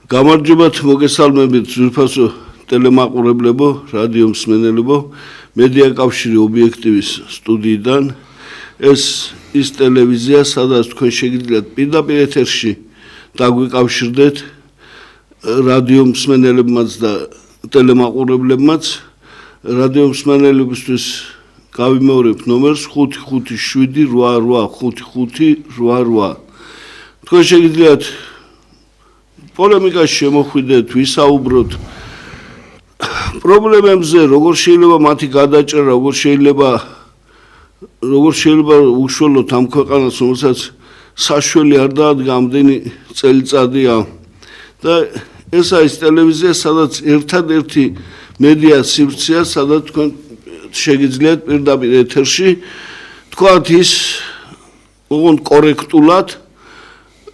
გამარჯობათ მოგესალმებით ძვირფასო ტელემაყურებლებო, რადიო მსმენელებო, მედია კავშირი ობიექტივის სტუდიიდან. ეს ის ტელევიზია, სადაც თქვენ შეგიძლიათ პირდაპირ ეთერში დაგვიკავშირდეთ რადიო მსმენელებმაც და ტელემაყურებლებმაც. რადიო მსმენელებისთვის გავიმეორებ ნომერს 557-885588. თქვენ შეგიძლიათ პოლემიკაში შემოხვიდეთ, ვისაუბროთ პრობლემებზე, როგორ შეიძლება მათი გადაჭრა, როგორ შეიძლება უშუალოდ ამ ქვეყანას, რომელსაც საშველი არ დაადგა ამდენი წელიწადია. და ეს არის ტელევიზია, სადაც ერთადერთი მედია სივრცეა, სადაც თქვენ შეგიძლიათ პირდაპირ ეთერში თქვათ ის ოღონდ კორექტულად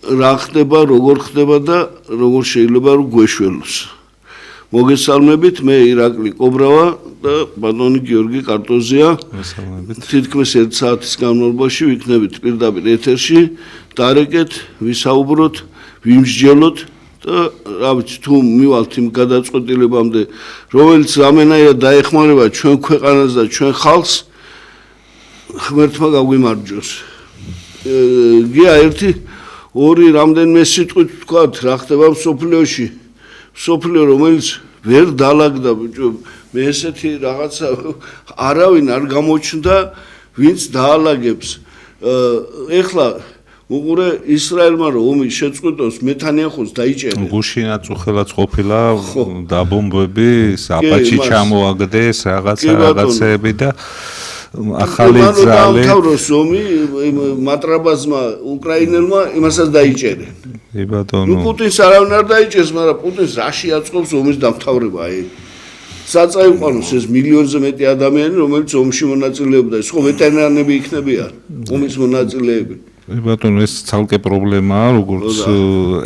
რა ხდება, როგორ ხდება და როგორ შეიძლება რომ გვეშველოს. მოგესალმებით, მე ირაკლი კობრავა და ბატონი გიორგი კარტოზია. თითქმის 1 საათის განმავლობაში ვიქნებით პირდაპირ ეთერში, დარეკეთ, ვისაუბროთ, ვიმსჯელოთ და რა ვიცი, თუ მივალთ იმ გადაწყვეტილებამდე, რომელიც რამენაირად დაეხმარება ჩვენ ქვეყანას და ჩვენ ხალხს, ღმერთმა გაგვიმარჯოს. გია ერთი ორი რამდენიმე სიტყვით ვთქვათ, რა ხდება მსოფლიოში. მსოფლიო, რომელიც ვერ დაალაგდა, ბიჭო, მე ესეთი რაღაცა არავინ არ გამოჩნდა, ვინც დაალაგებს. ეხლა უყურე ისრაელმა რომ ომი შეწყვიტოს, ნეთანიაჰუს დაიჭერა. გუშინაც უხელაც ყოფილა დაბომბები, აპაჩი ჩამოაგდეს, რაღაცეები და ახალი ძალე. თავროს ომი მატრაბაზმა უკრაინელმა იმასაც დაიჭერა. ბატონო. ნუ პუტინს არავინ არ დაიჭერს, მაგრამ პუტინს რაში აწყობს ომის დამთავრება, საწაიყვანოს ეს მილიონზე მეტი ადამიანი, რომელიც ომში მონაწილეობდა, ეს ხო ვეტერანები იქნებიან, ომის მონაწილეები. ბატონო, ეს ცალკე პრობლემაა, როგორც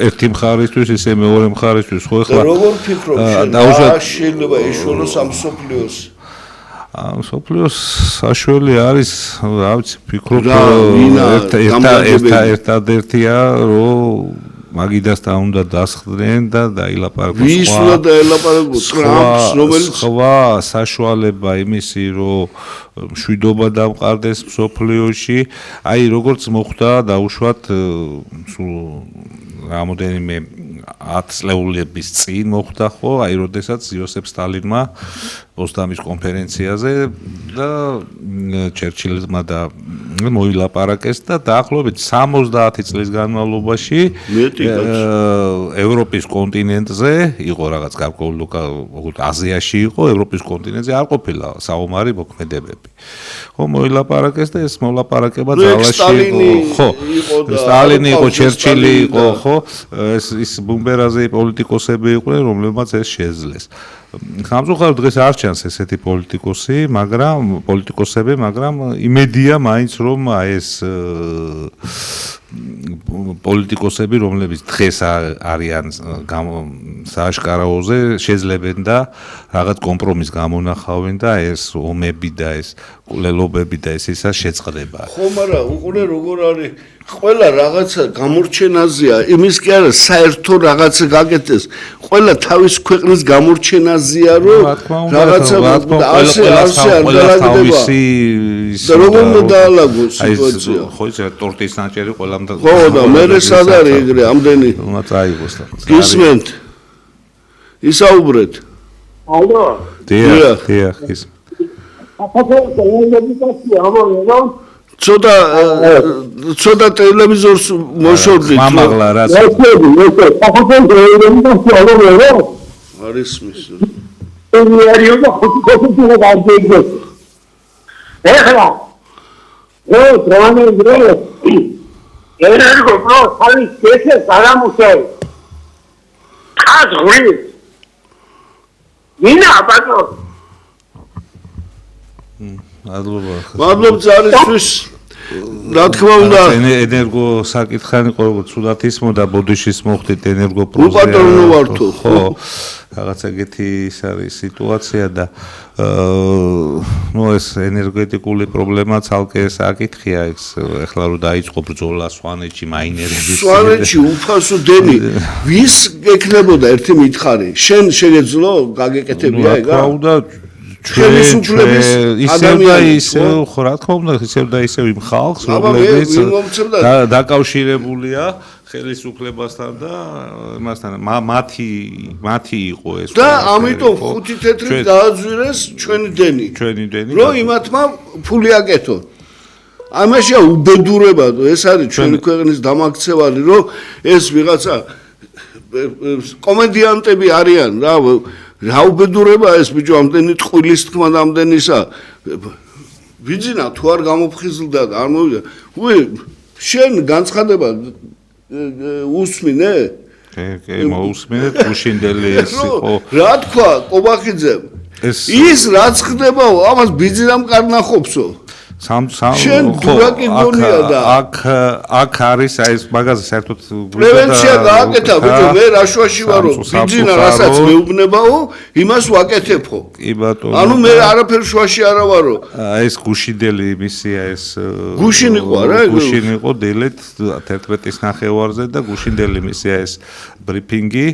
ერთი მხარისთვის, ისე მეორე მხარისთვის, ხო ეხლა. როგორ ფიქრობ, რა შეიძლება ეშველოს ამ მსოფლიოს? მსოფლიოს საშველი არის, რა ვიცი, ფიქრობ, ერთადერთია, რომ მაგიდასთან უნდა დასხდნენ და დაილაპარაკოს. ვის უნდა დაელაპარაკოს? ტრამპს, რომელიც სხვა საშუალება იმისი, რომ მშვიდობა დამყარდეს მსოფლიოში, აი როგორც მოხდა დაუშვათ სულ რამოდენიმე 10 წლეულების წინ მოხდა ხო, აი როდესაც იოსებ სტალინმა პოსტამის კონფერენციაზე და ჩერჩილმა და მოილაპარაკეს და დაახლოებით 70 წლის განმავლობაში ევროპის კონტინენტზე იყო რაღაც გარკვეული აზიაში იყო, ევროპის კონტინენტზე არ ყოფილა საომარი მოქმედებები. ხო, მოილაპარაკეს და ეს მოლაპარაკება ძალაში იყო. ხო, სტალინი იყო, ჩერჩილი იყო, ხო, ის ბუმბერაზე პოლიტიკოსები იყვნენ, რომლებმაც ეს შეძლეს. სამწუხაროდ დღეს არ ჩანს ესეთი პოლიტიკოსები, მაგრამ იმედია მაინც რომ ეს პოლიტიკოსები, რომლებიც დღეს არიან სააშკარაოზე, შეძლებენ და რაღაც კომპრომისს გამონახავენ და ეს ომები და ეს კვლელობები და ისა შეწყდება. ხო, მაგრამ უყურე როგორ არის ყველა რაღაცა გამორჩენაზეა, იმის კი არა საერთო რაღაცა გაკეთდეს. ყველა თავის ქვეყნის გამორჩენაზეა, რომ რაღაცა ასე არ დაალაგდება. და როგორ უნდა დაალაგოს სიტუაცია? ხო, ეს ტორტის ნაჭერი ყველამ და ხო, და მე სად არის ეგრე ამდენი? უნდა წაიღოს და. გისმენთ? ისაუბრეთ. ალო. დიახ, ის. ცოტა ტელევიზორს მოშორდით. მამაღლა რაც. არის მის. ეხლა მადლობ ძალისთვის. რა თქმა უნდა ენერგო საკითხანი იყო როგორც თუდად ისმოდა ბოდიშის მოხდით ენერგოპროზია უპატრონო ვართო ხო რაღაცა ეგეთი ის არის სიტუაცია და ეს ენერგეტიკული პრობლემა ცალკე საკითხია ეს ეხლა რომ დაიწყო ბრძოლა სვანეთში მაინერების სვანეთში უფასო დენი ვის ეკნებოდა ერთი მითხარი შენ შეგეძლო გაგეკეთებია ეგა რა უნდა ხელისუფლების ისევ ხო რა თქმა უნდა ისევ და ისევ იმ ხალხს რომლებიც დაკავშირებულია ხელისუფლებასთან და მასთან მათი იყო ეს და ამიტომ ხუთი თეთრი დააძვირეს ჩვენი დენი რომ იმათმა ფული აკეთონ ამაშია უბედურება ეს არის ჩვენი ქვეყნის დამაქცევალი რომ ეს ვიღაცა კომედიანტები არიან რა უბედურება ეს ბიჭო ამდენი ტყუილის თქმა და ამდენისა ვიძინა თუ არ გამოფხიზლდა და არ მოვიდა შენ განცხადება უსმინე კი მოусმინე გუშინდელი ეს იყო რა თქვა კობახიძემ ის რაც ხდებაო ამას ბიძინამ კარნახობსო შენ დურაკი გონია და აქ არის აი ეს მაგაზე საერთოდ პრევენცია გააკეთა ბიჭო მე რაშვაში ვარო ბიძინა რასაც მეუბნებაო იმას ვაკეთებო კი ბატონო ანუ მე არაფერ შვაში არა ვარო ეს გუშინდელი მისია ეს გუშინ იყო რა გუშინ იყო დილით 11-ის ნახევარზე და გუშინდელი მისია ეს ბრიფინგი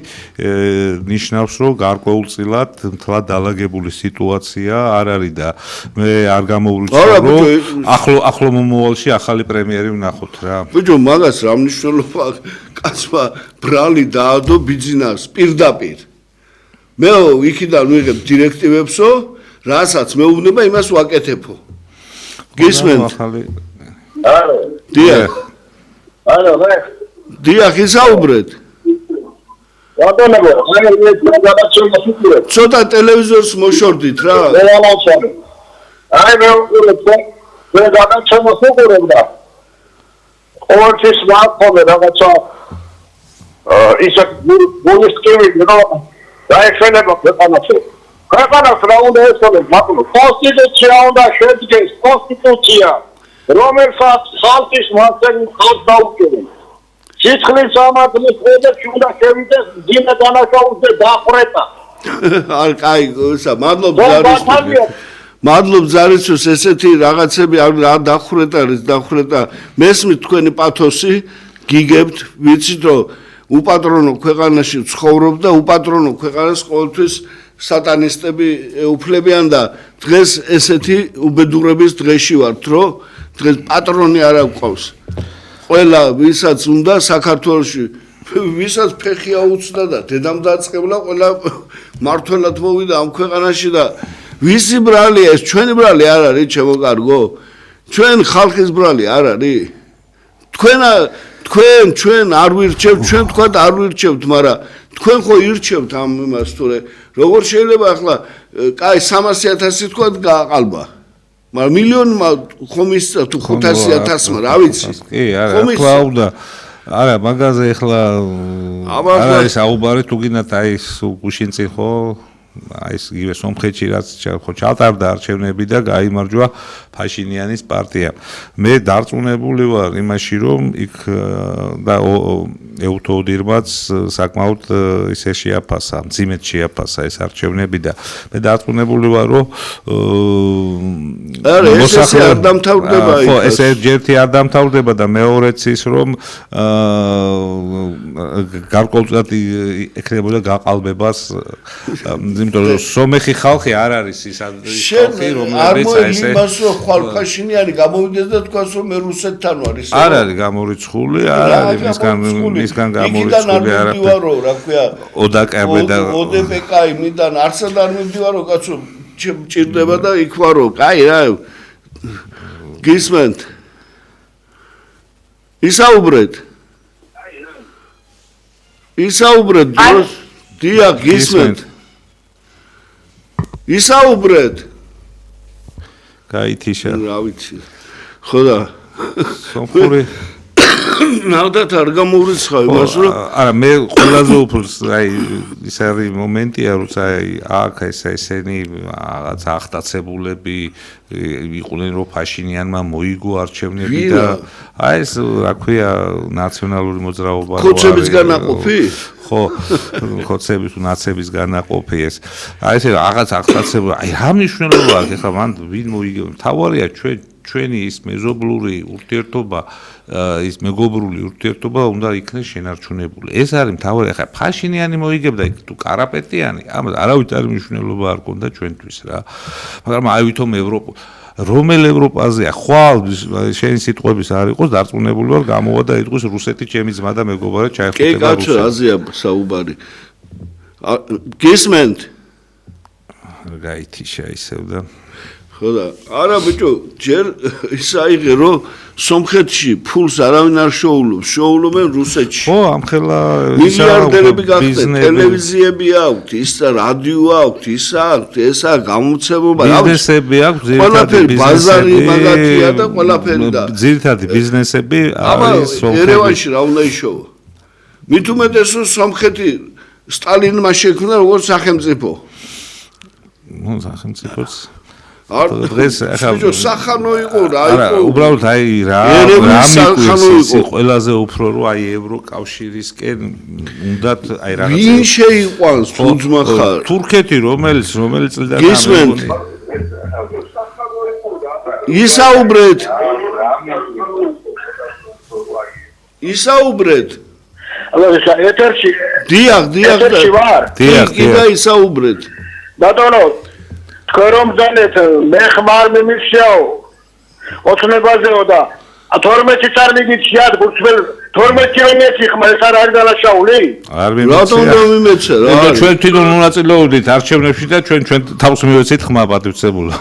ნიშნავს რომ გარკვეულწილად მთლად დალაგებული სიტუაცია არ არის და მე არ გამოვრიცხავ რომ ახლო მომავალში ახალი პრემიერი ვნახოთ რა. ბიჭო, მაგას რა მნიშვნელობა კაცმა ბრალი დაადო ბიძინას პირდაპირ. მე იქიდან ვიღებ დირექტივებსო, რასაც მეუბნება იმას ვაკეთებო. გისმენთ? ალო. დიახ. ალო, რა. დიახ, ისაუბრეთ. რატომებო? მე გადაჭრა ცოტა ტელევიზორს მოშორდით რა. მე ამაჩარი. აი მე უყურებ მე გადაჭრა ყოველთვის ვაფორმე რაღაცა ისე გულისკივი რა დაეხმება ქვეყანაში. ქვეყანას რა უნდა ეცოდეს მაგრამ კონსტიტუცია უნდა შედგეს კონსტიტუცია რომელსაც ხალხის მასები ხალხს დაუჭერენ. სიცხლის სამართლის კოდექსი უნდა შევიდეს დინა დანაშაულზე დახრეტა. არ კაი, მადლობ ზარისთვის. მადლობ ზარისთვის ესეთი რაღაცები რა დახრეტა. მესმით თქვენი პათოსი, გიგებთ, ვიცით რომ უპატრონო ქვეყანაში ცხოვრობ და უპატრონო ქვეყანას ყოველთვის სატანისტები ეუფლებიან და დღეს ესეთი უბედურების დღეში ვართ, რომ დღეს პატრონი არ აქვს. ყველა ვისაც უნდა საქართველოში ვისაც ფეხი აუწდა და დედამ დაწყებლა ყველა მართლად მოვიდა ამ ქვეყანაში და ვისი ბრალია ეს ჩვენი ბრალი არ არის ჩემო კარგო ჩვენ ხალხის ბრალი არ არის თქვენ არ ვირჩევთ ჩვენ თქვა არ ვირჩევთ მაგრამ თქვენ ხო ირჩევთ ამ იმას თორე როგორ შეიძლება ახლა კაი 300,000 თქვა გააყალბა მაგრამ მილიონმა ხომ ისცა თუ 500,000-მა რა ვიცი კი არა თქვა უნდა არა მაგაზე ახლა არა ეს აუბარი თუ გინდათ აი ეს გუშინწინ ხო აი ეს იგივე სომხეთში რაც ხო ჩატარდა არჩევნები და გაიმარჯვა ფაშინიანის პარტია. მე დარწმუნებული ვარ იმაში რომ იქ და ეუთოდირმაც საკმაოდ ისე შეაფასა, მძიმედ შეაფასა ეს არჩევნები და მე დარწმუნებული ვარ რომ მოსახლე არ დამთავრდება იქ. ხო, ეს ერთი არ დამთავრდება და მეორეც ის რომ გარკვეულწილად ეკრებოდა გაყალბებას იმიტომ რომ სომეხი ხალხი არ არის ის ხალხი რომელიც აი ესე ხვალ ფაშინიანი გამოვიდეს და თქვას რომ მე რუსეთთან ვარ ისე არ არის გამორიცხული არ არის მისგან გამორიცხული არაფერი რა ქვია ოდაკაბე და ოდპკ იმიდან არსად არ მივდივარო კაცო ჭირდება და იქ ვარო კაი რა გისმენთ ისაუბრეთ დროს დიახ გისმენთ ისაუბრეთ კაი თიშა რა ვიცი ხო და სომხური ნამდვილად არ გამოვრიცხავ იმას, რომ არა მე ყველაზე უფრო აი ის არის მომენტია, როცა აი აქ ესენი რაღაც ახტაცებულები იყვნენ, რომ ფაშინიანმა მოიგო არჩევნები და აი ეს რა ქვია ნაციონალური მოძრაობა ხოცების განაყოფი? ხო, ხოცების ნაცების განაყოფი ეს. აი ესე რაღაც ახტაცებული, აი რა მნიშვნელობა აქვს ახლა მან ვინ მოიგო? თავარია ჩვენი ის მეზობლური ურთიერთობა, ის მეგობრული ურთიერთობა უნდა იქნეს შენარჩუნებული. ეს არის მთავარი. ახლა ფაშინიანი მოიგებდა თუ კარაპეტიანი, ამას არავითარი მნიშვნელობა არ ქონდა ჩვენთვის რა. მაგრამ აი ვითომ ევროპა რომელ ევროპაზეა ხვალ შენი სიტყვების არ იყოს დარწმუნებული ვარ გამოვა და იტყვის რუსეთი ჩემი ძმა და მეგობარი ჩაეხუტება რუსეთს. კი კაცო, აზია საუბარი. გისმენთ? გაითიშა ისევ და ხო და არა ბიჭო, ჯერ ის აიღე რომ სომხეთში ფულს არავინ არ შოულობს, შოულობენ რუსეთში. ხო, ამხელა მილიარდერები გახდნენ, ტელევიზიები აქვთ, ისა რადიო აქვთ, ისა აქვთ, ესა გამოცემობა, ბიზნესები აქვთ, ძირითადი ბაზარი მაგათია და ყველაფერი და ძირითადი ბიზნესები არის სომხეთში. ერევანში რა უნდა იშოვა? მით უმეტეს რომ სომხეთი სტალინმა შექმნა როგორც სახელმწიფო. ნუ სახელმწიფოც დღეს ახლა სახანო იყო რა იყო არა უბრალოდ აი რა მიკუეს ყველაზე უფრო რომ აი ევროკავშირისკენ უნდათ აი რაღაცა ვინ შეიყვანს თუ ძმა ხარ თურქეთი რომელი წლიდან გისმენთ ისაუბრეთ ალბათ ეთერში დიახ ეთერში ვარ კიდე ისაუბრეთ ბატონო თქვენ ძალეთ მე ხმარ მიმიშაო ოცნებაზეო და 12 წარმიგით შეადგურს վել 12 კილომეტრი ხმა ეს არ არის დალაშაული არ მიმეცა რატომ მომიმეცა რა ჩვენ თვითონ მონაწილეობდით არჩევნებში და ჩვენ თავს მივეცით ხმა პატივცებულა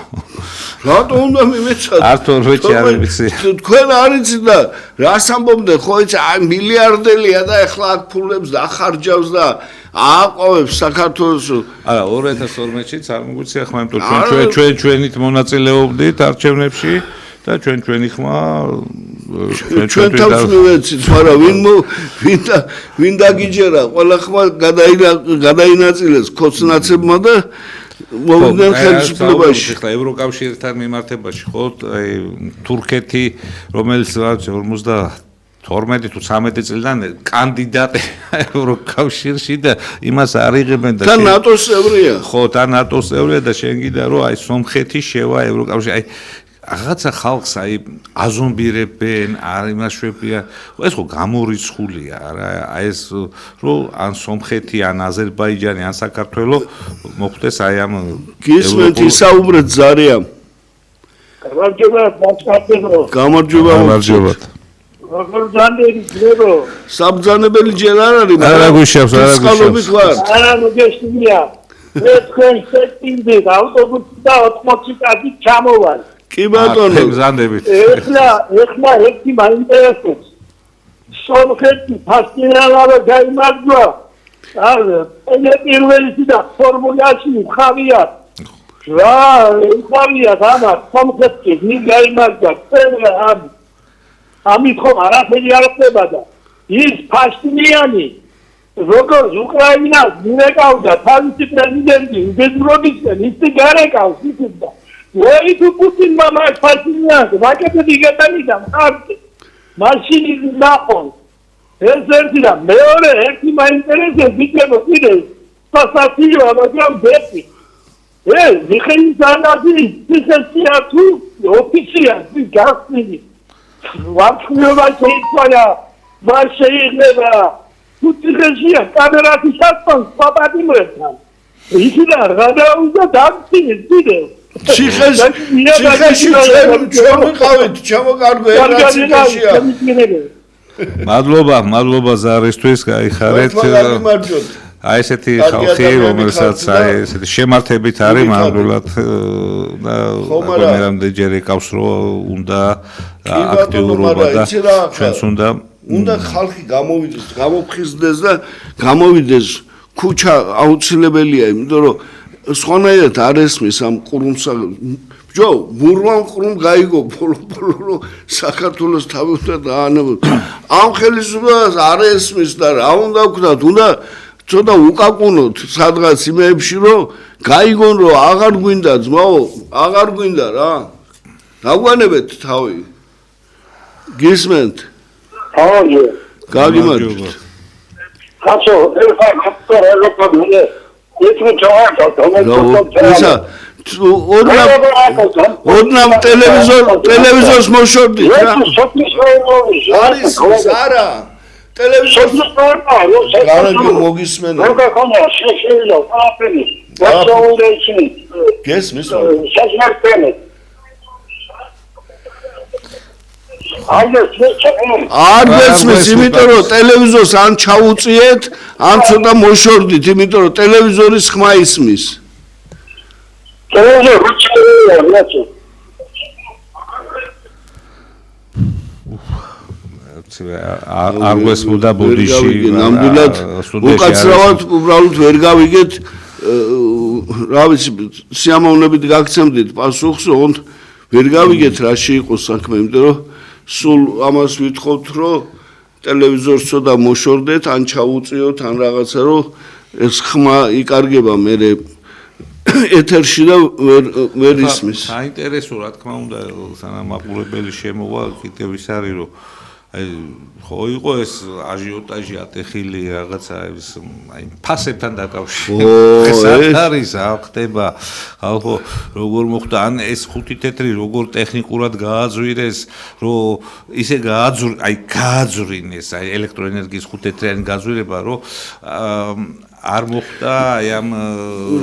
რატომ უნდა მიმეცა არ 12 არ ვიცი თქვენ არიცით და რას ამბობდნენ ხო იცი აი მილიარდელია და ეხლა აქ ფულებს დახარჯავს და ააყოვებს საქართველოს არა 2012-ში წარმოგვიცხია ხმა იმიტომ ჩვენით მონაწილეობდით არჩევნებში და ჩვენი ხმა ჩვენ თავს მივეცით მაგრამ ვინ დაგიჯერა ყველა ხმა გადაინაწილეს ქოცნაცებმა და მოვიდნენ ხელისუფლებაში ახლა ევროკავშირთან მიმართებაში ხო თურქეთი რომელიც 52 თუ 13 წლიდან კანდიდატი ევროკავშირში და იმას არიღებენ და ნატოს წევრია ხო და ნატოს წევრია და შენ გიდა რომ აი სომხეთი შევა ევროკავშირში აი რაღაცა ხალხს აი აზომბირებენ არ იმაშვებიან ეს ხო გამორიცხულია რა აი ეს რომ ან სომხეთი ან აზერბაიჯანი ან საქართველო მოხდეს აი ამ გისმენთ ისაუბრეთ ზარია გამარჯობა როგორ ძანდები ძლებო საბძანებელი ჯერ არ არის არა გუშავს არა მოგეშინია ეს თქვენ შეტინდი ავტობუსი და 80 კაცი ჩამოვალ კი ბატონო ზანდებით ეხლა ერთი მაინტერესებს სომხეთი ფასტინალავე გაიმარჯვა პირველი და ფორმულაში ხავია რა ხავია ამას სომხეთი მი გაიმარჯვა ამით ხომ არაფერი არ ხდება და ის ფაშტინიანი როგორც უკრაინას მიყავდა თავისი პრეზიდენტი ბედროდისკენ ისე გარეკავს ისე და ვეი თუ პუტინმა მას ფაშტინიანს ვაკეთები გეტანიდა მხარზე მაშინ ნახონ ეს ერთი და მეორე ერთი მაინტერესებს ბიჭებო კიდე სასაცილოა მაგრამ ბეთი მიხეილ ზანაძის სიცოცხლეა თუ ოფიცია გასწინი ვაფშულობა შეიძლება მას შეიძლება თუთიხეშია კამერაში ჩასწონს პაპადიმრებთან ისინა გადაუდა დამცინეს კიდე ციხეში ჩვენ ვიყავით ჩამოკარგო ერთ ციხეშია მადლობა ზარისთვის გაიხარეთ აი ესეთი ხალხი რომელსაც აი ესეთი შემართებით არის მადლობთ და მე რამდენჯერ ეკავს რომ უნდა აქტიურობა და ჩვენც უნდა ხალხი გამოვიდეს გამოფხიზდეს და გამოვიდეს ქუჩა აუცილებელია იმიტომ რომ სხვანაირად არ ესმის ამ ყურუმსა ბიჭო, მურვან ყრუმ გაიგო ბოლო საქართველოს თავი უნდა დაანებოთ. ამ ხელისუფლებას არ ესმის და რა უნდა ვქნათ, უნდა ცოტა უკაკუნოთ სადღაც იმეებში, რომ გაიგონ, რომ აღარ გვინდა ძმაო, აღარ გვინდა რა. დაგვანებეთ თავი. გისმენთ? თავი. გაგიმარჯობათ. ხაცო, ეხა გასწორებია. ოდნავ ტელევიზორს მოშორდით რა. არის არა. ტელევიზორს კარგი მოგისმენთ. გესმის? არ გესმის, იმიტომ რომ ტელევიზორს ან ჩაუწიეთ, ან ცოტა მოშორდით, იმიტომ რომ ტელევიზორის ხმა ისმის. არ გვესმოდა ბუდიში. ნამდვილად უკაცრავად უბრალოდ ვერ გავიგეთ, რა ვიცი, სიამოვნებით გაგცემდით პასუხს, ოღონდ ვერ გავიგეთ რა შეიყო საქმე, იმიტომ რომ სულ ამას ვითხოვთ, რომ ტელევიზორს ცოტა მოშორდეთ, ან ჩაუწიოთ, ან რაღაცა, რომ ეს ხმა იკარგება მერე ეთერში და ვერ ისმის. საინტერესო რა თქმა უნდა, სანამ მაყურებელი შემოვა, კიდევ ის არის, რომ აი ხო იყო ეს აჟიოტაჟი ატეხილი რაღაცა ეს აი ფასებთან დაკავშირებით. ეს არის რა ხდება ხალხო როგორ მოხდა ან ეს ხუთი თეთრი როგორ ტექნიკურად გააძვირეს რომ ისე გააძვრინეს აი ელექტროენერგიის ხუთი თეთრიანი გაძვირება რომ არ მოხდა აი ამ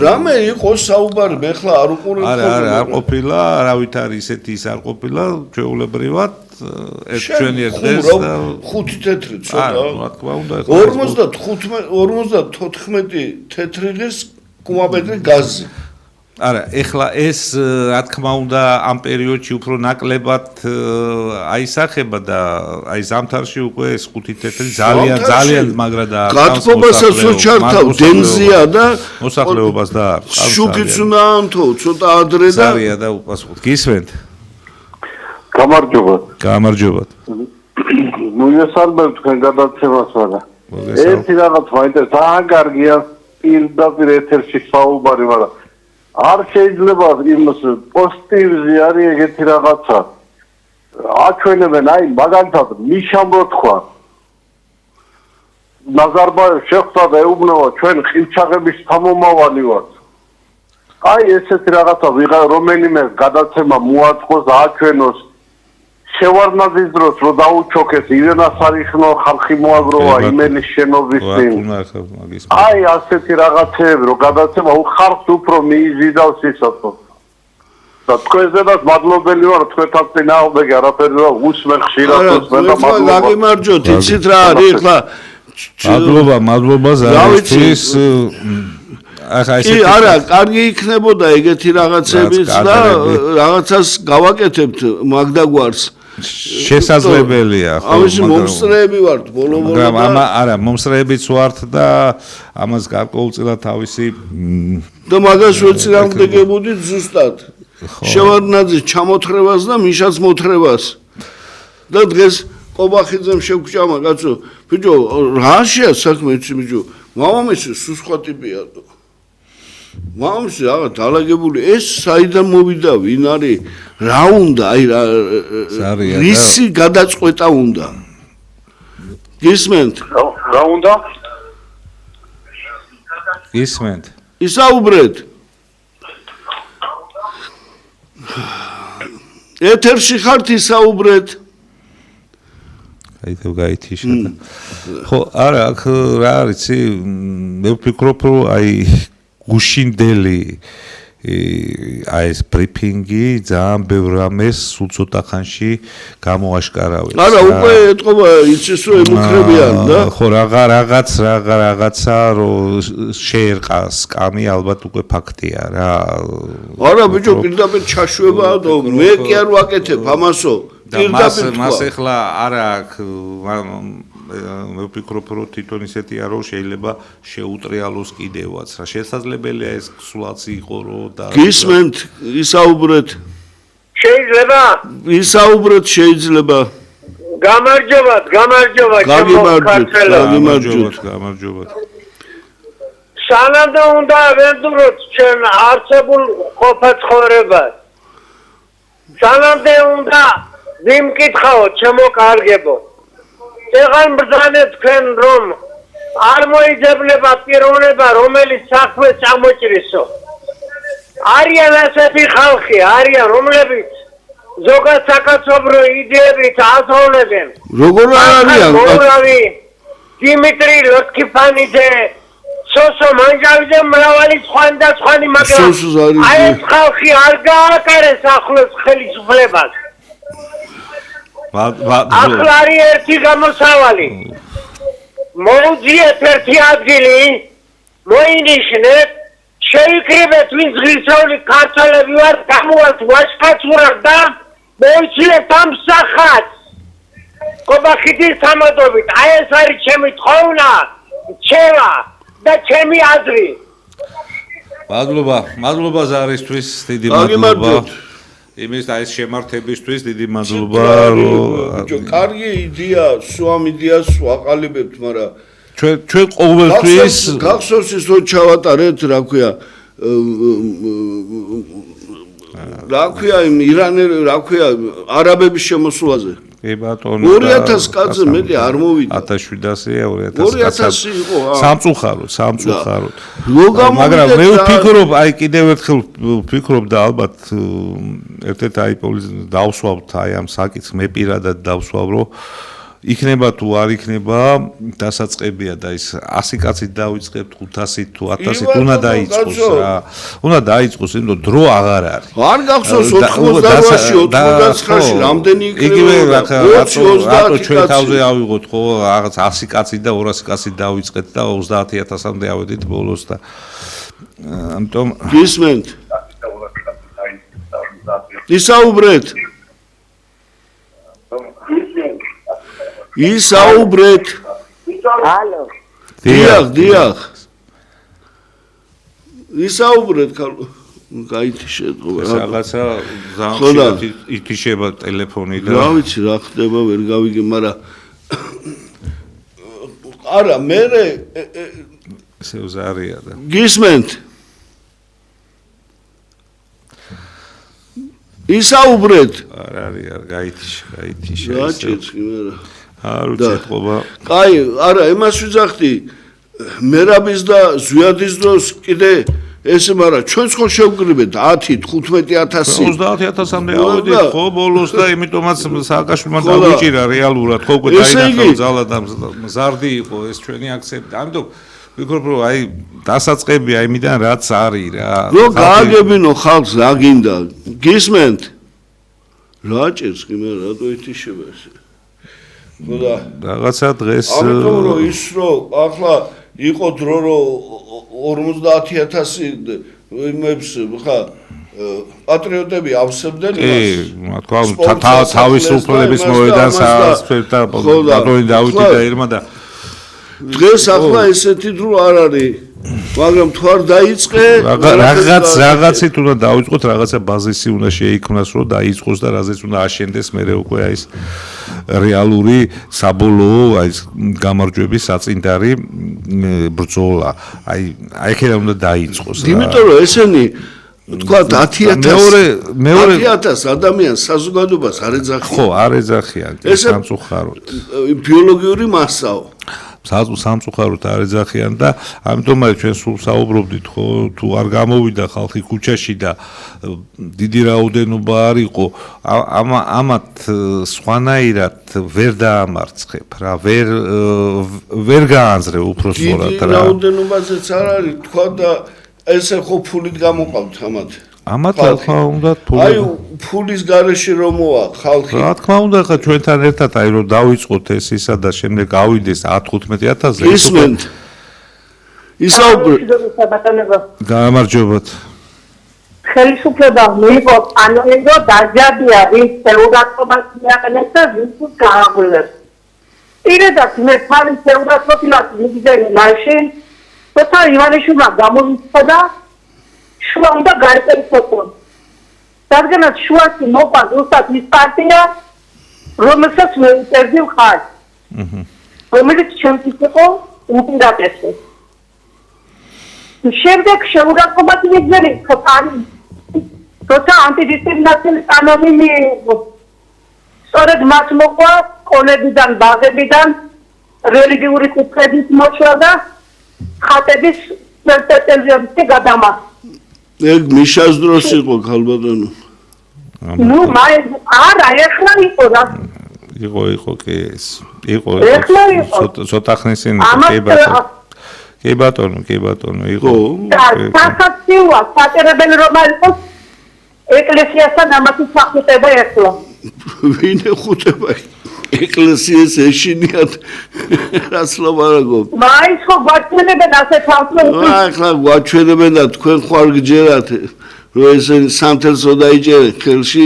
რამე იყო საუბარი მე ხლა არ უყურებ არ ყოფილა არავით არის ისეთი ის არ ყოფილა ჩვეულებრივად ჩვენი დღეს და ხუთი თეთრი ცოტა რა თქმა უნდა 54 თეთრიღის კუბომეტრი გაზი არა ეხლა ეს რა თქმა უნდა ამ პერიოდში უფრო ნაკლებად აისახება და აი ზამთარში უკვე ეს ხუთი თეთრი ძალიან მაგრადა გათბობასაც უჩართავ დენზია და მოსახლეობას და შუქიც უნდა ანთო ცოტა ადრე და ზარია და უპასუხოთ გისმენთ გამარჯობათ ნუ ესალმე თქვენ გადაცემას მაგრამ ერთი რაღაც მაინტერესებს ძალიან კარგია პირდაპირ ეთერში საუბარი მაგრამ არ შეიძლება იმას პოზიტივზე არის ეგეთი რაღაცა აჩვენებენ აი მაგალითად მიშამ რო თქვა ნაზარბაევ შეხვდა და ეუბნება ჩვენ ხილჩაღების თამომავალი ვართ აი ესეთი რაღაცა ვიღა რომელიმე გადაცემა მოაწყოს აჩვენოს შევარნაძის დროს რო დაუჩოქეს ირენა სარიხნო ხალხი მოაგროვა იმელის შენობის წინ აი ასეთი რაღაცეები რო გადაცემა ხალხს უფრო მიიზიდავს ისათო და თქვენზედაც მადლობელი ვარ თქვენთან წინააღმდეგი არაფერი რა უსმენ ხშირად უსმენ და მადლობა გაგიმარჯოთ იცით რა არის ხლა მადლობა ზარისთვის კი არა კარგი იქნებოდა ეგეთი რაღაცებიც და რაღაცას გავაკეთებთ მაგდაგვარს შესაძლებელია ხო ამის მომსწრეები ვართ ბოლო-ბოლო არა მომსწრეებიც ვართ და ამას გარკვეულწილად თავისი და მაგას ვეცილამდებოდით ზუსტად შევარდნაძის ჩამოთრევას და მიშას მოთრევას და დღეს ყობახიძემ შევგჭამა კაცო ბიჭო რაშია საქმე იცი ბიჭო მამამისი სულ სხვა ტიპია მამამისი რაღა დალაგებული ეს საიდან მოვიდა ვინ არის რა უნდა აი რისი გადაწყვეტა უნდა გისმენთ რა უნდა გისმენთ ისაუბრეთ ეთერში ხართ ისაუბრეთ აი თუ გაითიშა ხო არა აქ რა არის მე ვფიქრობ რომ აი გუშინდელი აი ეს ბრიფინგი ძალიან ბევრ რამეს სულ ცოტა ხანში გამოაშკარავეს. არა, უკვე ეთყობა იცის რომ ემუქრებიან და ხო რაღაცა რომ შეერყა სკამი ალბათ უკვე ფაქტია რა. არა ბიჭო პირდაპირ ჩაშვებაა და მე კი არ ვაკეთებ ამასო. მას ახლა არა აქვს მე ვფიქრობ რომ თვითონ ისეთია რომ შეიძლება შეუტრიალოს კიდევაც რა შესაძლებელია ეს სულაც იყო რომ და გისმენთ ისაუბრეთ შეიძლება ისაუბროთ შეიძლება. გამარჯობათ, გამარჯობათ. სანამ უნდა ვენდუროთ ჩვენ არსებულ ყოფა ცხოვრებას. სანამ უნდა ვიმკითხაოთ ჩემო კარგებო. ეხლა მბრძანეთ თქვენ რომ არ მოიძებნება პიროვნება რომელიც საქმე წამოჭრისო. არიან ასეთი ხალხი, არიან რომლებიც ზოგად საკაცობრო იდეებით აზროვნებენ. როგორ არიან? დიმიტრი ლოტკიფანიძე, სოსო მანჯავიძე, მრავალი სხვანი, მაგრამ აი ეს ხალხი არ გააკარეს ახლოს ხელისუფლებას. ახლა არის ერთი გამოსავალი. მოუძიეთ ერთი ადგილი, მოინიშნეთ, შეიკრიბეთ ვინც ღირსეული ქართველები ვარ, გამოვალთ ვაჟკაცურად და მოიცილეთ ამ სახათს. კობახეთის თამადობით, აი ეს არის ჩემი თხოვნა, ჩემა და ჩემი აზრი. მადლობა ზარისთვის, დიდი მადლობა. იმის და ეს შემართებისთვის დიდი მადლობა. კარგი იდეა, სვამ იდეას ვაყალიბებთ, მაგრამ ჩვენ ყოველთვის გახსოვს ის რომ ჩავატარეთ, რა ქვია, არაბების შემოსვლაზე. კი ბატონო 2000 კაცზე მეტი არ მოვიდა. 1700-ია 2000 იყო. სამწუხაროდ. მაგრამ მე ვფიქრობ, აი კიდევ ერთხელ ვფიქრობ და ალბათ ერთ-ერთ აი დავსვავთ აი ამ საკითხს, მე პირადად დავსვავ, რომ იქნება თუ არ იქნება დასაწყებია და ის 100 კაცით დავიწყებთ 500 თუ 1000 უნდა დაიწყოს რა. უნდა დაიწყოს, იმიტომ დრო აღარ არის. არ გახსოვს 88-ში 99-ში რამდენი იგივე რატო ჩვენ თავზე ავიღოთ ხო რაღაც 100 კაცით და 200 კაცით დავიწყეთ და 30000-მდე ავედით ბოლოს და ამიტომ გისმენთ ისაუბრეთ ალო დიახ ისაუბრეთ გაითიშეთ რაღაცა ზამში ითიშება ტელეფონი და რა ვიცი რა ხდება ვერ გავიგე მაგრამ არა მე ესე უზარია და გისმენთ ისაუბრეთ არ არის არ გაითიშე რა ჭირცი მაგრამ არ უცეთყობა კაი არა იმას ვიძახდი მერაბის და ზვიადის დროს კიდე ესე მაგრამ ჩვენც ხო შევკრიბეთ 10 15000 30000-მდე ავედით ხო ბოლოს და იმიტომაც სააკაშვილმა დაგვიჭირა რეალურად ხო უკვე დაინახა ძალა და მზარდი იყო ეს ჩვენი აქცენტი ამიტომ ვიქრობ რომ აი დასაწყები აი მიდან რაც არის რა რო გააგებინო ხალხს რა გინდა გისმენთ რა ჭირს კი მე რატო ითიშება ესე ხოდა რაღაცა დღეს ამიტომ რომ ის რომ ახლა იყო დრო რომ 50000 იმებს ხა პატრიოტები ავსებდნენ იმას კი თქვა თავისუფლების მოედანს ასფერტა ბატონი დავითი და ერმა და დღეს ახლა ესეთი დრო არ არის მაგრამ თუ არ დაიწყე რაღაცით უნდა დავიწყოთ რაღაცა ბაზისი უნდა შეიქმნას რომ დაიწყოს და რაზეც უნდა აშენდეს მერე უკვე აი ეს რეალური საბოლოო აი ეს გამარჯვების საწინდარი ბრძოლა აი აქედან უნდა დაიწყოს რა იმიტომ რომ ესენი თქვა 10000 ადამიანს საზოგადოებას არ ეძახიან ხო არ ეძახიან სამწუხაროდ ბიოლოგიური მასაო სამწუხაროდ არ ეძახიან და ამიტომაც ჩვენ სულ საუბრობდით ხო თუ არ გამოვიდა ხალხი ქუჩაში და დიდი რაოდენობა არ იყო ამათ სხვანაირად ვერ დაამარცხებ რა ვერ გაანძრე უფრო სწორად რა რაოდენობაზეც არ არის თქვა და ესე ხო ფულით გამოყავთ ამათ ხალხმა უნდა აი ფულის გარეშე რომ მოა ხალხი რა თქმა უნდა ხა ჩვენთან ერთად აი რომ დავიწყოთ ეს ისა და შემდეგ გავიდეს 10-15000-ზე ისმენთ ისაუბრეთ გამარჯობათ ხელისუფლება მიიღო ანონიმო დაჯადია ვის შეურაცხყოფას მიაყენებს და ვის გააღვივებს პირადად მე თავის შეურაცხყოფილად მიგზელი მაშინ თოთა ივანიშვილმა გამოვიწყდა შუა უნდა გარკვეულწოდო რადგანაც შუაში მოყვა ზუსტად ის პარტია, რომელსაც მე უწერდი მხარს. რომელიც ჩემთვის იყო უპირატესი. შემდეგ შეურაცხყოფად მიგზელი როცა ანტიდისკრიმინაციული კანონი მიიღო. სწორედ მას მოყვა სკოლებიდან, ბაღებიდან რელიგიური კუთხეების მოშლა და ხატების ტელევიზიაზე გადამა. ეგ მიშას დროს იყო ქალბატონო. ნუ მაინც არა ეხლა იყო რა. იყო კი ეს. იყო ცოტა ხნის წინ კი ბატონო იყო. სახაცია საჭირებელი რომ იყოს ეკლესიასთან ამათი სახუტება ეხლა. ვინ ეხუტება ეკლესიას ეშინიათ რაც ლაპარაკობ. მაინც ხო გვაჩვენებენ ასეთ ავტომობილს. ახლა გვაჩვენებენ და თქვენ ხარ გჯერათ რომ ესენი სანთელსო დაიჭერენ ხელში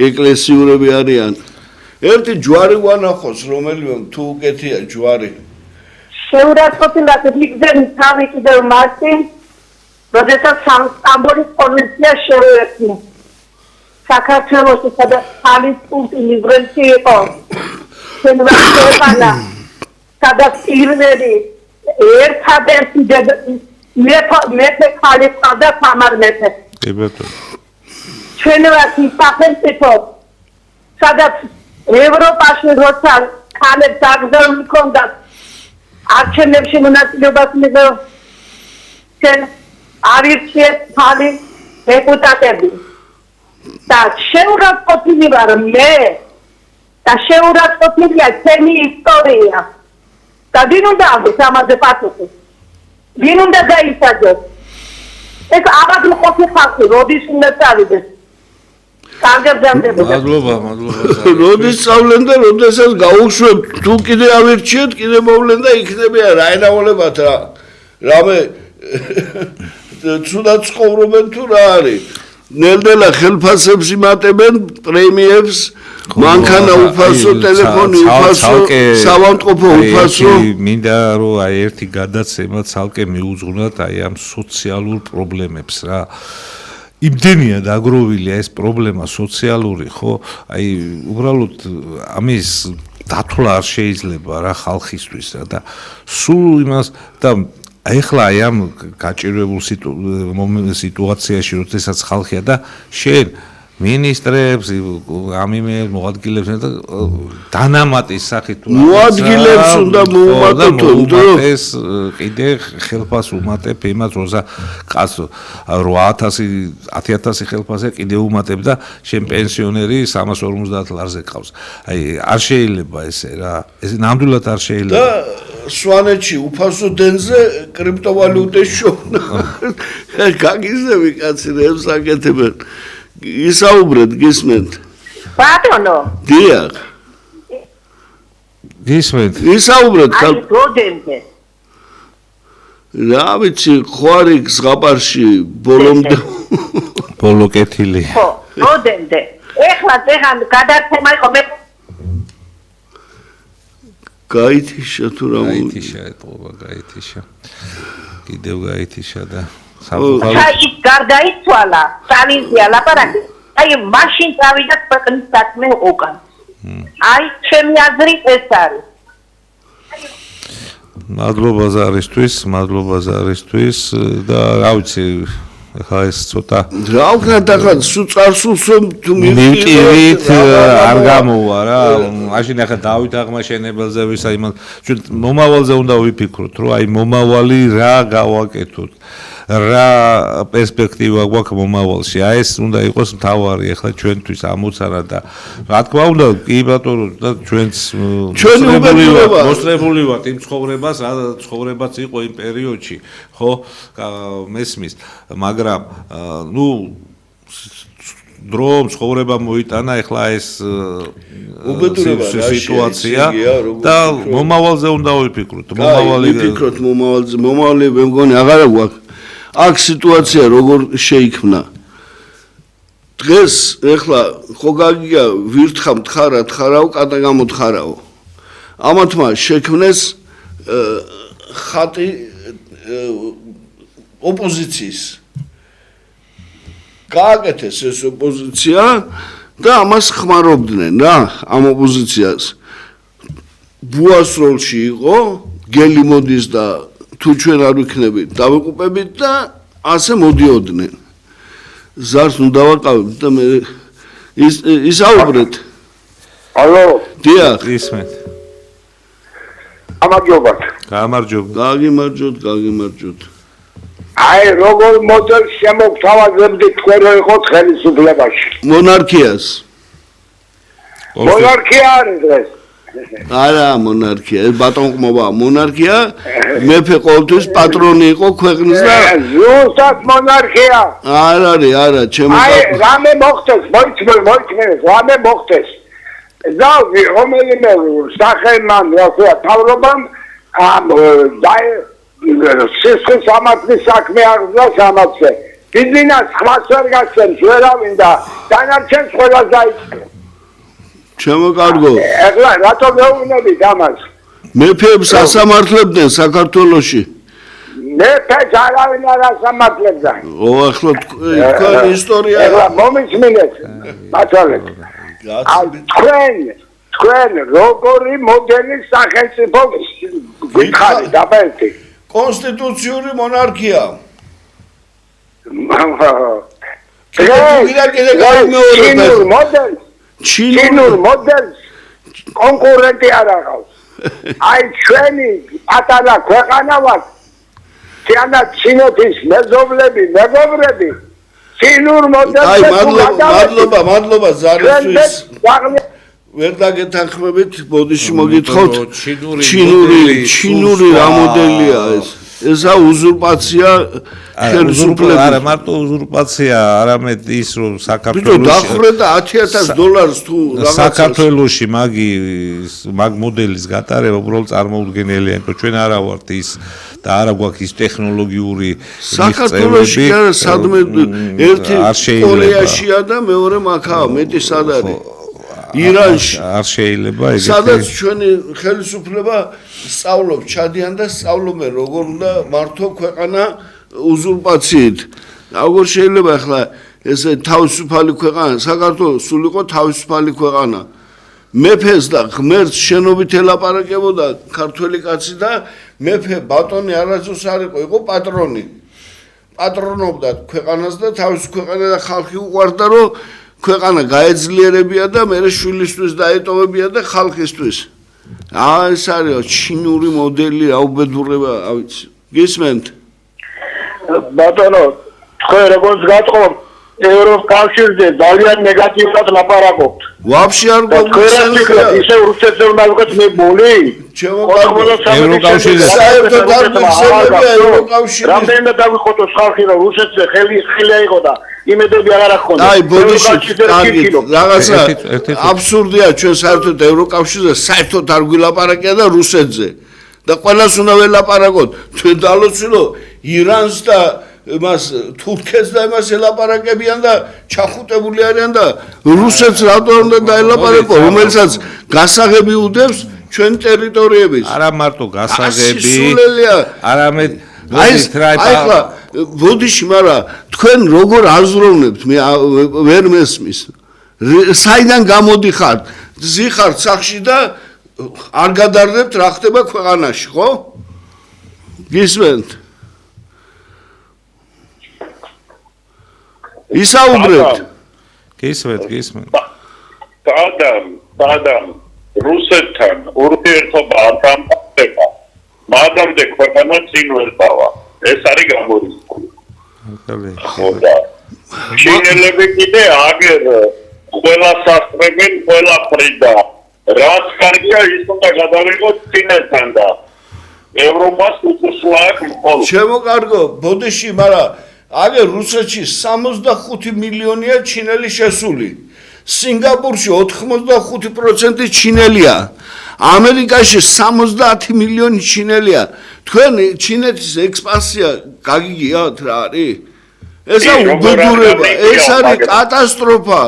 ეკლესიურები არიან. ერთი ჯვარი ვანახოს რომელიმე თუ უკეთია ჯვარი. შეურაცხყოფილად მიგზელი თავი კიდევ მარტი როდესაც სტამბოლის კონვენცია შეუერთდა. საქართველოს სადაც ხალის პუნქტი მიგრანტი იყო. შემოგვიყვანა სადაც პირველი ერთადერთი მეფე ხალის ყავდა თამარ მეფე. კი ბატონო. ჩვენ ვართ ის სახელმწიფო სადაც ევროპაში როცა ხალებს აგზავნი ჰქონდათ არჩევნებში მონაწილეობას მიღო ჩვენ არირჩიეთ ხალი დეპუტატები და შეურაცხყოფილი ვარ მე და შეურაცხყოფილია ჩემი ისტორია და ვინ უნდა ამბობს ამაზე პასუხი ვინ უნდა გაისაჯოს ეს აბადო ყოფილი ხალხი როდის უნდა წავიდეს მადლობა. როდის სწავლენ და როდესაც გაუშვებთ, თუ კიდე ავირჩიეთ, კიდე მოვლენ და იქნებიან რაინაოლებათ რა. რამე ცუდად ცხოვრობენ თუ რა არის. ნელ-ნელა ხელფასებს იმატებენ, პრემიებს, მანქანა უფასო, ტელეფონი უფასო, საავადმყოფო უფასო. მინდა რომ აი ერთი გადაცემა ცალკე მიუძღვნათ აი ამ სოციალურ პრობლემებს რა. იმდენია დაგროვილია ეს პრობლემა სოციალური, ხო? აი უბრალოდ ამის დათვლა არ შეიძლება რა ხალხისთვის რა და სულ იმას და ეხლა აი ამ გაჭირვებულ სიტუაციაში, როდესაც ხალხია და შენ მინისტრებს, ამიმებს, მოადგილებს და დანამატის სახით თუ მოადგილებს უნდა მოუმატოთ ეს კიდე ხელფას უმატებ იმას როცა ყას 8000 ხელფასზე კიდე უმატებ და შენ პენსიონერი 350 ლარზე ყავს. აი არ შეიძლება ესე რა. ეს ნამდვილად არ შეიძლება. და სვანეთში უფასო დენზე კრიპტოვალუტის შოვნა. გაგიზები კაცი რებს აკეთებენ. ისაუბრეთ გისმენთ ბატონო დიახ გისმენთ ისაუბრეთ აი როდენზე რა ვიცი ხوارი ზღაპარში ბოლომდე ბოლო კეთილი ხო როდენზე ეხლა ზეღან გადაცემა იყო მე გაითიშა თუ რა გაითიშა ეთყობა გაითიშა კიდევ გაითიშა და აი გარდაიცვალა სალინზია ლაპარაკი აი მაშინ წავიდა ქვეყნის საქმე უკან აი ჩემი აზრით ეს არის მადლობა ზარისთვის და რა ვიცი ხა ეს ცოტა რა ვქნათ ახლა სულ წარსულს თუ მივკივით არ გამოვა რა მაშინ ახლა დავით აღმაშენებელზე ვისა იმან ჩვენ მომავალზე უნდა ვიფიქროთ რომ აი მომავალი რა გავაკეთოთ რა პერსპექტივა გვაქვს მომავალში აი ეს უნდა იყოს მთავარი ახლა ჩვენთვის ამოცანა და რა თქმა უნდა კი ბატონო და ჩვენც მოსწრებული ვართ იმ ცხოვრებას რა ცხოვრებაც იყო იმ პერიოდში ხო მესმის მაგრამ ნუ დრომ ცხოვრება მოიტანა ახლა ეს სიტუაცია და მომავალზე უნდა ვიფიქროთ მომავალი მე მგონი აღარა გვაქვს აქ სიტუაცია როგორ შეიქმნა დღეს ეხლა ხო გაგია ვირთხა მთხარავ კატა გამოთხარავ ამათმა შექმნეს ხატი ოპოზიციის გააკეთეს ეს ოპოზიცია და ამას ხმარობდნენ რა ამ ოპოზიციას ბუას როლში იყო გელი მოდის და თუ ჩვენ არ ვიქნებით დავეყუპებით და ასე მოდიოდნენ ზარს უნდა ვაკავებთ და მე ისაუბრეთ ალო დიახ ისმენთ გამარჯობა გაგიმარჯოთ აი როგორ მოდელს შემოგთავაზებდი თქვენ რო იყოთ ხელისუფლებაში მონარქიას მონარქია არის დღეს არა მონარქია ეს ბატონყმობა მონარქია მეფე ყოველთვის პატრონი იყო ქვეყნის და ზუსტად მონარქია არ არის არა ჩემო აი რამე მოხდეს მოიწმე რამე მოხდეს ზავი რომელიმე სახელმან რა თავრობამ ამ სისხლის ამათნის საქმე აღზრდას ამათზე ბიზნეს ხმას ვერ გასცემს ვერავინ და დანარჩენს ყველა დაიწყო ჩემო კარგო ეხლა რატო მეუბნებით ამას მეფეებს ასამართლებდნენ საქართველოში მეფეს არავინ არ ასამართლებდა ო ახლა თქვენ ისტორია ეხლა მომისმინეთ მათვალეთ თქვენ როგორი მოდელის სახელმწიფო გითხარით აბა კონსტიტუციური მონარქია ჩინურ მოდელს კონკურენტი არ აღავს აი ჩვენი პატარა ქვეყანა ვართ თიანა ჩინეთის მეზობლები მეგობრები ჩინურ მოდელს აი მადლობა ზარისთვის ვერ დაგეთანხმებით ბოდიში მოგითხოთ ჩინური რა მოდელია ესა უზურპაცია ხელისუფლების არა მარტო უზურპაცია არამედ ის რომ საქართველოს დახრდა $10,000 თუ რაღაცა საქართველოში მაგ მოდელის გატარება უბრალოდ წარმოუდგენელია იმიტომ ჩვენ არა ვართ ის და არა გვაქვს ის ტექნოლოგიური საქართველოში არა სადმე ერთი კორეაშია და მეორე მაქაა მეტი სად არის ირანში არ შეიძლება ეგეთი სადაც ჩვენი ხელისუფლება სწავლობს ჩადიან და სწავლობენ როგორ უნდა მართო ქვეყანა უზურპაციით როგორ შეიძლება ახლა ესე თავისუფალი ქვეყანა საქართველოს სულ იყო თავისუფალი ქვეყანა მეფეს და ღმერთს შენობით ელაპარაკებოდა ქართველი კაცი და მეფე ბატონი არასდროს არ იყო პატრონი პატრონობდა ქვეყანას და თავის ქვეყანა და ხალხი უყვარდა რომ ქვეყანა გაეძლიერებია და მე შვილისთვის დაეტოვებია და ხალხისთვის. ეს არის ჩინური მოდელი, აუბედურება, ავიცი. გისმენთ? ბატონო, თქვენ როგორც გატყობთ, ევროკავშირზე ძალიან ნეგატიურად ლაპარაკობთ. ვაფშე არ გვაქვს ისე რუსეთზე უნდა ვიყოთ მებული? ევროკავშირზე საერთოდ არ მიხსენებია ევროკავშირი. რამდენად დაგვიხოტოს ხალხი რომ რუსეთზე ხელი აიღო და იმედები აღარ აქვს. აი ბოდიში რაღაცა აბსურდია ჩვენ საერთოდ ევროკავშირზე საერთოდ არ გვილაპარაკია და რუსეთზე და ყველას უნდა ველაპარაკოთ ჩვენ დალოცილო ირანს და მას თურქეთს და იმას ელაპარაკებიან და ჩახუტებული არიან და რუსეთს რატო უნდა დაელაპარაკო რომელსაც გასაღები უდევს ჩვენ ტერიტორიების არა მარტო გასაღები არამედ ახლა ბოდიში მაგრამ თქვენ როგორ აზროვნებთ მე ვერ მესმის საიდან გამოდიხართ ზიხართ სახში და არ გადარდებთ რა ხდება ქვეყანაში ხო გისმენთ ისაუბრეთ გისმენთ ბადამ რუსეთთან ურთიერთობა არ დამყარდება მადამდე ქვეყანა წინ ვერ დავა ეს არის გამორიცხული ხოდა ჩინელები კიდე აგერ ყველა სასწრებენ ყველა ფრიდა რაც კარგია ის უნდა გადავიღოთ ჩინეთთან და ევროპას უწესლაკ მხოლოდ ჩემო კარგო ბოდიში მაგრამ აგერ რუსეთში 65 მილიონია ჩინელი შესული სინგაპურში 85% ჩინელია ამერიკაში 70 მილიონი ჩინელია თქვენ ჩინეთის ექსპანსია გაგიგიათ რა არის ესა უბედურება ეს არის კატასტროფა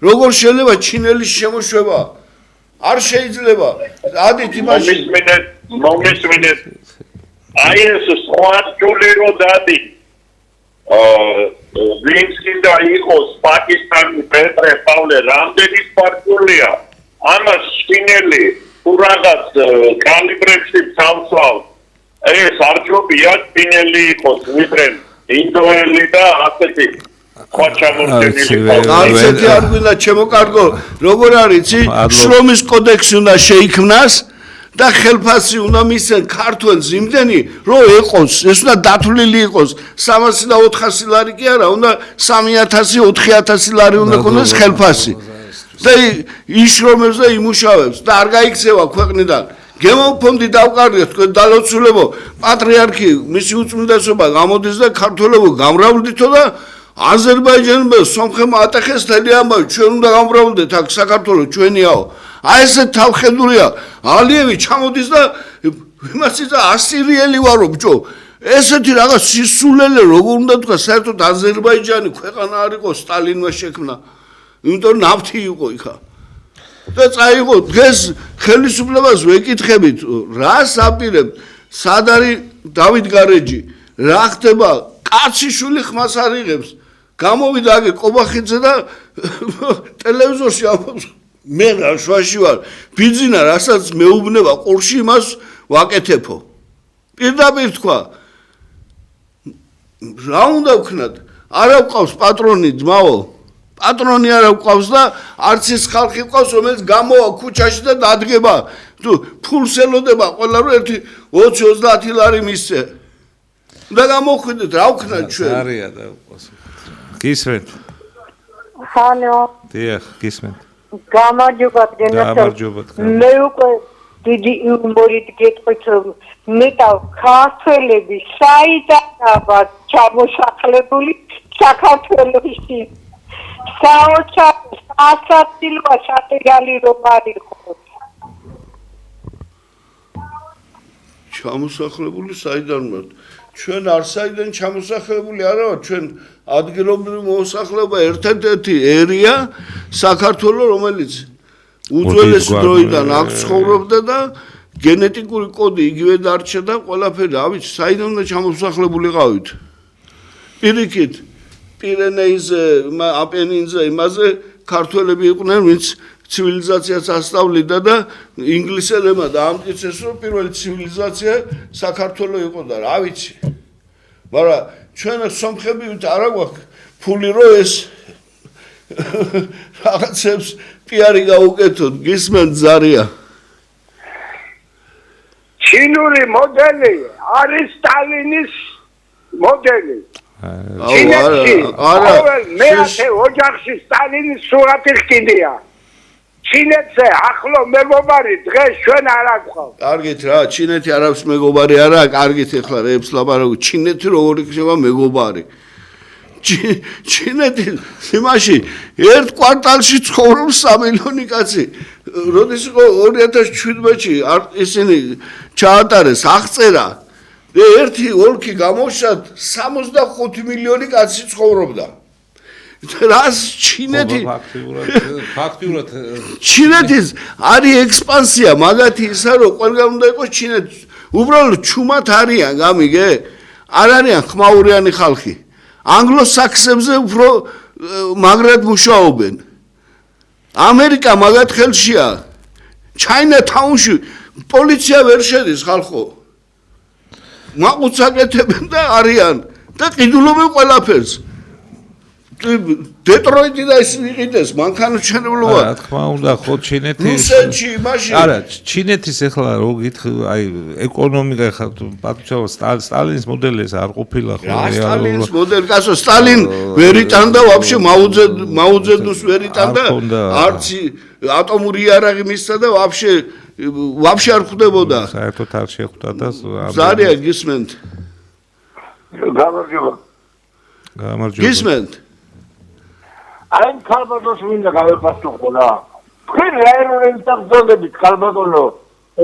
როგორ შეიძლება ჩინელის შემოშვება არ შეიძლება ადით იმაში მომისმინეთ აი ეს სხვა ჯული რო დადი ვინც კიდე იყოს პაკისტანის პეტრე პავლე რამდენი სპარტულია ამას შინელი თუ რაღაც კალიბრებში წავსვავ ეს არჩობია შინელი იყოს ვიდრე ინდოელი და ასეთი სხვა ჩამორჩენილი არცეთი არ გვინდა ჩემო კარგო როგორ არის იცი შრომის კოდექსი უნდა შეიქმნას და ხელფასი უნდა მისცენ ქართველს იმდენი რომ ეყოს ეს უნდა დათვლილი იყოს 300 და 400 ლარი კი არა უნდა 3000 4000 ლარი უნდა ქონდეს ხელფასი და იშრომებს და იმუშავებს და არ გაიქცევა ქვეყნიდან გემოფონდი დავყარდეთ თქვენ დალოცულებო პატრიარქი მისი უწმიდესობა გამოდის და ქართველებო გამრავლდითო და აზერბაიჯანმა სომხებმა ატეხეს თელი ამბავი ჩვენ უნდა გამრავლდეთ აქ საქართველოს ჩვენიაო აი ესე თავხედულია ალიევი ჩამოდის და იმას ისა ასირიელი ვარო ბჭო ესეთი რაღაც სისულელე როგორ უნდა თქვა საერთოდ აზერბაიჯანი ქვეყანა არ იყო სტალინმა შექმნა იმიტომ ნავთი იყო იქა და წაიღო დღეს ხელისუფლებას ვეკითხებით რას აპირებთ სად არის დავით გარეჯი რა ხდება კაციშვილი ხმას არ იღებს გამოვიდა აგე ყობახიძე და ტელევიზორში ამბობს მე რა შვაში ვარ ბიძინა რასაც მეუბნება ყურში იმას ვაკეთებო პირდაპირ თქვა რა უნდა ვქნათ არა ვყავს პატრონი ძმაო პატრონი არა ვყავს და არც ის ხალხი ვყავს რომელიც გამოვა ქუჩაში და დადგება თუ ფულს ელოდება ყველა რომ ერთი 20-30 ლარი მისცე და გამოხვიდეთ რა ვქნათ ჩვენ არია და უყოს გისმენთ ჰალო დიახ გისმენთ გამარჯობა მე უკვე დიდი იუმორით გეტყვით მე ქართველები საიდანაა ჩამოსახლებული საქართველოში საოცარ ასაცილვა შატეგალი რომ არის ჩამოსახლებული საიდან ვართ ჩვენ არ საიდან ჩამოსახლებული არა ვართ ჩვენ ადგილობრივი მოსახლეობა ერთადერთი ერია საქართველოს რომელიც უძველესი დროიდან აქ ცხოვრობდა და გენეტიკური კოდი იგივე დარჩა და ყველაფერი რა ვიცი საიდან უნდა ჩამოსახლებულიყავით პირიქით პირენეიზე აპენინზე იმაზე ქართველები იყვნენ ვინც ცივილიზაციას ასწავლიდა და ინგლისელებმა დაამტკიცეს რომ პირველი ცივილიზაცია საქართველოს იყო და რა ვიცი მაგრამ ჩვენ სომხები არა გვაქვს ფული რომ ეს რაღაცებს პიარი გაუკეთოთ გისმენთ ზარია ჩინური მოდელი არის სტალინის მოდელი არა მეათე ოჯახში სტალინის სურათი ხკიდია ჩინეთზე ახლო მეგობარი დღეს ჩვენ არ აგვყავთ კარგით რა ჩინეთი არავს მეგობარი არა კარგით ეხლა რეებს ლაპარაკობ ჩინეთი როგორ იქნება მეგობარი ჩინეთი იმაში ერთ კვარტალში ცხოვრობს 3 მილიონი კაცი როდის იყო 2017-ში ისინი ჩაატარეს აღწერა და ერთი ოლქი გამოვშად 65 მილიონი კაცი ცხოვრობდა რას ჩინეთი ფაქტიურად ჩინეთის არის ექსპანსია მაგათი ისა რომ ყველგან უნდა იყოს ჩინეთი უბრალოდ ჩუმად არიან გამიგე არ არიან ხმაურიანი ხალხი ანგლო-საქსებზე უფრო მაგრად მუშაობენ ამერიკა მაგათ ხელშია ჩაინათაუნში პოლიცია ვერ შედის ხალხო მაყუც აკეთებენ და არიან და ყიდულობენ ყველაფერს დეტროიტი და ის იყიდეს მანქანაჩვენებლობა რა თქმა უნდა ხო ჩინეთის რუსეთში მაშინ არა ჩინეთის ახლა რო გითხრ აი ეკონომიკა ხა პატჩავა სტალინის მოდელი ეს არ ყოფილა ხო სტალინის მოდელი კაცო სტალინ ვერ იტანდა ვაფშე მაუძედუს ვერ იტანდა არც ატომური იარაღი მისცა და ვაფშე არ ხვდებოდა საერთოდ არ შეხვდა და ზარია გისმენთ გამარჯობა გისმენთ აი ქალბატონს მინდა გავეპასუხო რა თქვენ რა ეროვნებთან გძნობთ ქალბატონო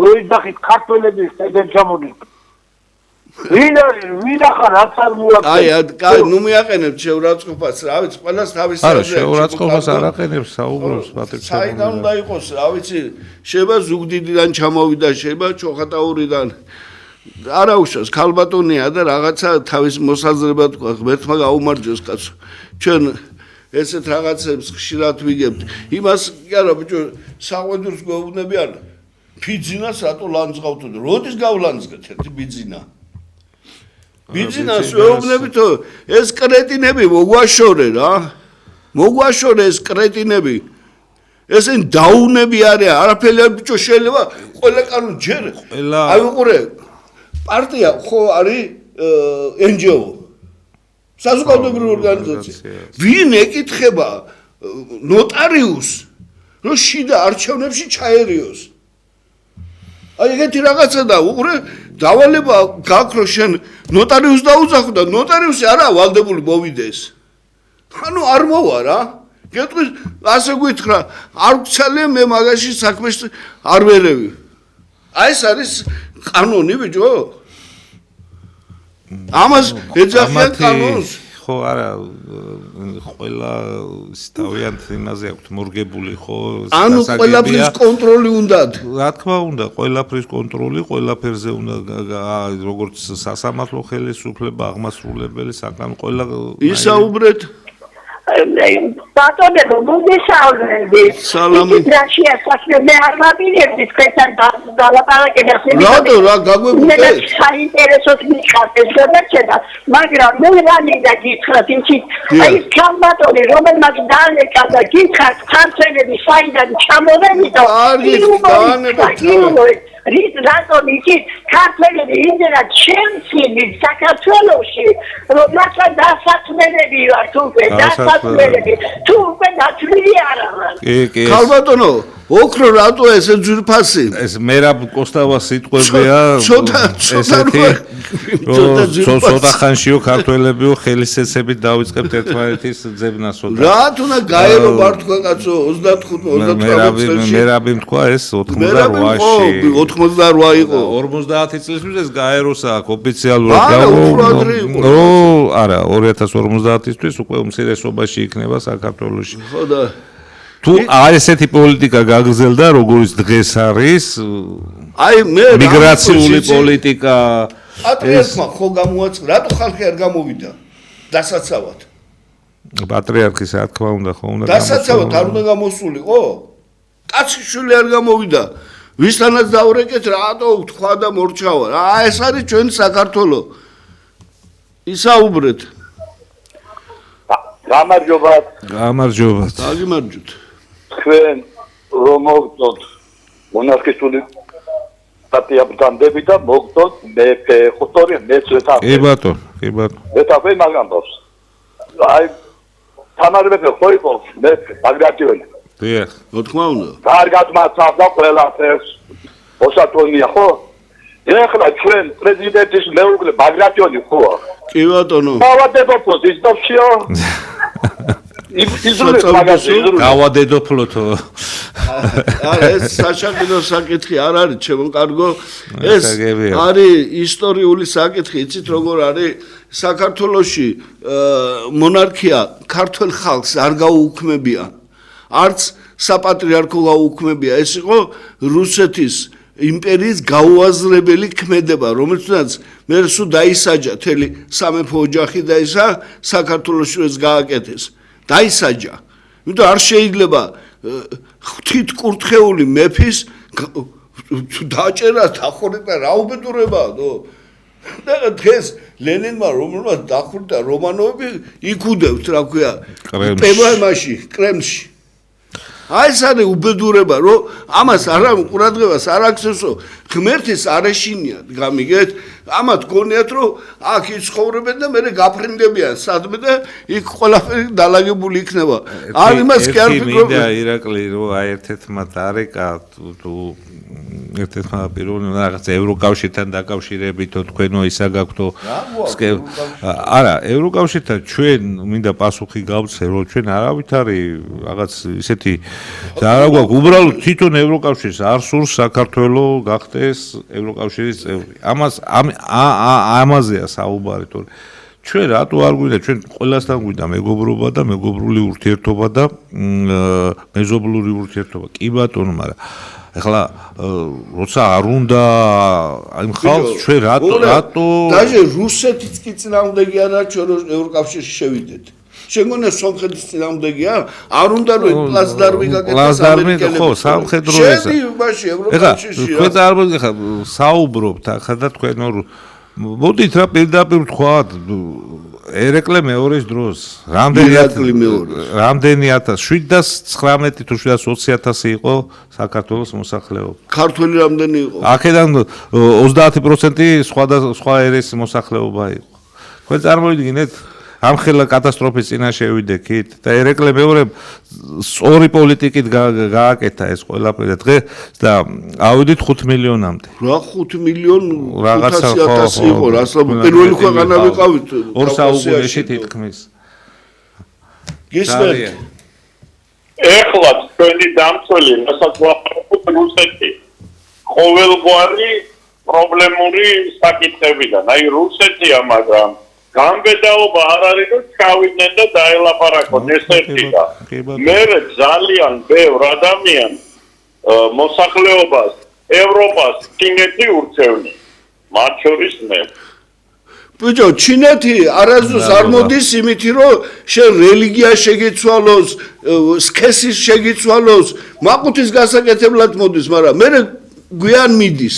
როიდახით ქართველების ეგეთ ჩამოდის ვინ ახარ რაც არ მოაქვს აი ნუ მიაყენებთ შეურაცხყოფას რა ვიცი ყველას თავის არა შეურაცხყოფას არ აყენებს საუბრობს პატრიოტი საიდან უნდა იყოს რა ვიცი შეიძლება ზუგდიდიდან ჩამოვიდა შეიძლება ჩოხატაურიდან არა უშავს ქალბატონია და რაღაცა თავის მოსაზრება თქვა ღმერთმა გაუმარჯოს კაცო ჩვენ ესეთ რაღაცებს ხშირად ვიგებთ იმას კი არა ბიჭო საყვედურს გვეუბნებიან ბიძინას რატო ლანძღავთ და როდის გავლანძღეთ ერთი ბიძინა ბიძინას ვეუბნებითო ეს კრეტინები მოგვაშორე რა მოგვაშორე ეს კრეტინები ესენ დაუნები არიან არაფერი არ ბიჭო შეიძლება ყველა კანონ ჯერ აი უყურე პარტია ხო არის NGO საზოგადოებრივი ორგანიზაცია ვინ ეკითხება ნოტარიუსს რომ შიდა არჩევნებში ჩაერიოს აი ეგეთი რაღაცა და უყურე დავალება გაქვს რომ შენ ნოტარიუსს დაუძახო და ნოტარიუსი არა ვალდებული მოვიდეს ანუ არ მოვა რა გეტყვის ასე გითხრა არ გცალე მე მაგაში საქმეში არ ვერევი აი ეს არის კანონი ბიჭო ამას ეძახიან კანონს ხო არა ყველა თავიანთ იმაზე აქვს მორგებული ხო ანუ ყველაფრის კონტროლი უნდათ რა თქმა უნდა ყველაფრის კონტროლი ყველაფერზე უნდა როგორც სასამართლო ხელისუფლება აღმასრულებელი საკანონო ყველა ისაუბრეთ ბატონო მოგესალმები სალამი რაშია საქმე მე არ მაპირებდი თქვენთან დალაპარაკებას რატო რა გაგვებუდე საინტერესოდ მიხარდეს გადაჭედა მაგრამ მე რანიდა გითხრათ იმით აი კამბატონი რომელმაც დაანეკა და გითხრათ ქართველები საიდან ჩამოვედი და რის რატომ იცით ქართველები იმდენად შემცირდი საქართველოში რომ მართლა დასაქმებები ვართ უკვე დასაქმებები თუ უკვე დათვლილი არ არის ქალბატონო ოქრო რატო ესე ძვირფასი ეს მერაბ კოსტავა სიტყვებია ესეთი ცოტა ხანშიო ქართველებიო ხელისეცებით დავიწყებთ ერთმანეთის ძებნასო რა თუნა გაერო მართლა კაცო 25 წელს მერაბი თქვა ეს 88-ში 88 იყო 50 წლის მიზეს გაეროსა აქ ოფიციალურად არა 2050-ისთვის უკვე უმცირესობაში იქნება საქართველოში ხო და თუ ესეთი პოლიტიკა გაგრძელდა როგორც დღეს არის აი მე მიგრაციული პოლიტიკა პატრიარქმა ხო გამოაცხადა რატო ხალხი არ გამოვიდა დასაცავად პატრიარქის რა თქმა უნდა ხო უნდა დასაცავად არ უნდა გამოსულიყო კაციშვილი არ გამოვიდა ვისთანაც დავრეკეთ რატო თქვა და მორჩავა რა ეს არის ჩვენ საქართველო ისაუბრეთ გამარჯობათ დაგიმარჯოთ თქვენ რომ მოგწოთ მონარქისტული პარტიებთან და მოგწოთ მეფე ხოტორი მეცეთა კი ბატონო მეფე მაგამბობს აი თამარი მეფე ხო იყო მეფე ბაგრატიონი დიახ რა თქმა უნდა კარგად მაცავდა ყველაფერს ოსატონია ხო ეხლა ჩვენ პრეზიდენტის მეუღლე ბაგრატიონი ხოა კი ბატონო გავადებოთ ისდოფშიო გავადედოფლოთო არა ეს საშაყიდო საკითხი არ არის ჩემო კარგო ეს არის ისტორიული საკითხი იცით როგორ არის საქართველოში მონარქია ქართულ ხალხს არ გაუუქმებია არც საპატრიარქო გაუუქმებია ეს იყო რუსეთის იმპერიის გაუაზრებელი ქმედება რომელთაც მე სულ დაისაჯა თელი სამეფო ოჯახი და ისა საქართველოში ეს გააკეთეს დაისაჯა იმიტომ არ შეიძლება ღვთითკურთხეული მეფის დაჭერა დახურება რა უბედურებაა და დღეს ლენინმა რომელმაც დახურდა რომანოვები იქუდევთ რა ქვია პემაში კრემლში აი ეს არის უბედურება რომ ამას არა ყურადღებას არ აქცევსო ღმერთის არეშინიათ გამიგეთ ამათ გონიათ რომ აქ იცხოვრებენ და მე გაფრინდებიან სადმე და იქ ყველაფერი დალაგებული იქნება არ იმას კი არ ფიქრობ მინდა ირაკლი რომ აი ერთ-ერთმა დარეკა თუ ერთ-ერთმა პირველი რაღაც ევროკავშირთან დაკავშირებითო თქვენო ისა გაქვთო არა ევროკავშირთან ჩვენ მინდა პასუხი გავცე რომ ჩვენ არავით არის რაღაც ისეთი არა გვაქვს უბრალოდ თვითონ ევროკავშირს არ სურს საქართველოს გახდეს ევროკავშირის წევრი ამაზეა საუბარი თორე ჩვენ რატო არ გვინდა ჩვენ ყველასთან გვინდა მეგობრობა და მეგობრული ურთიერთობა და მეზობლური ურთიერთობა კი ბატონო მაგრამ ეხლა როცა არ უნდა იმ ხალხს ჩვენ რატო დაჟე რუსეთიც კი წინააღმდეგი არა ჩვენ ევროკავშირში შევიდეთ შენ გონია სომხეთის წინააღმდეგია არ უნდა რომ პლაცდარმი გაკეთდეს ამერიკელებს ხო სამხედრო ესა შედი მაშინ ევროკავშირში თქვენ წარმოგიდგენთ ხა საუბრობთ ახლა და თქვენ მოდით რა პირდაპირ ვთქვათ ერეკლე მეორის დროს რამდენი 719 თუ 720,000 იყო საქართველოს მოსახლეობა ქართველი რამდენი იყო აქედან 30% სხვა ერეს მოსახლეობა იყო თქვენ წარმოვიდგინეთ ამხელა კატასტროფის წინაშე ვიდექით და ერეკლე მეორემ სწორი პოლიტიკით გააკეთა ეს ყველაფერი დღეს და ავიდით 5 მილიონამდე რა 5 მილიონ რაღაცა 500,000 იყო რას პირველი ქვეყანა ვიყავით 2 საუკუნეში თითქმის გისმენთ ეხლა თქვენი დამცველი რასაც ვახერხებთ რუსეთი ყოველგვარი პრობლემური საკითხებიდან აი რუსეთია მაგრამ გამბედაობა არ არის რომ ჩავიდნენ და დაელაპარაკონ ეს ერთი და მე ძალიან ბევრ ადამიან მოსახლეობას ევროპას ჩინეთი ურჩევნი მათ შორის მე ბიჭო ჩინეთი არასდროს არ მოდის იმითი რომ შენ რელიგია შეგიცვალოს სქესი შეგიცვალოს მაყუთის გასაკეთებლად მოდის მაგრამ მე გვიან მიდის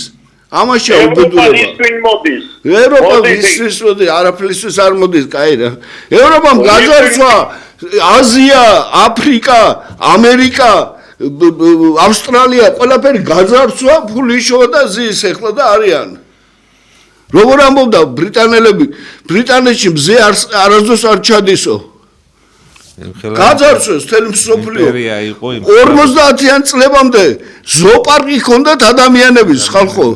ამაში უბედურება ევროპა ისვის მოდის არაფრისთვის არ მოდის კაი რა ევროპამ გაძარცვა აზია აფრიკა ამერიკა ავსტრალია ყველაფერი გაძარცვა ფული შოვა და ზის ეხლა და არიან როგორ ამბობდა ბრიტანელები ბრიტანეთში მზე არასდროს არ ჩადისო გაძარცვეს თელი მსოფლიო 50-იან წლებამდე ზოოპარკი ჰქონდათ ადამიანების ხალხო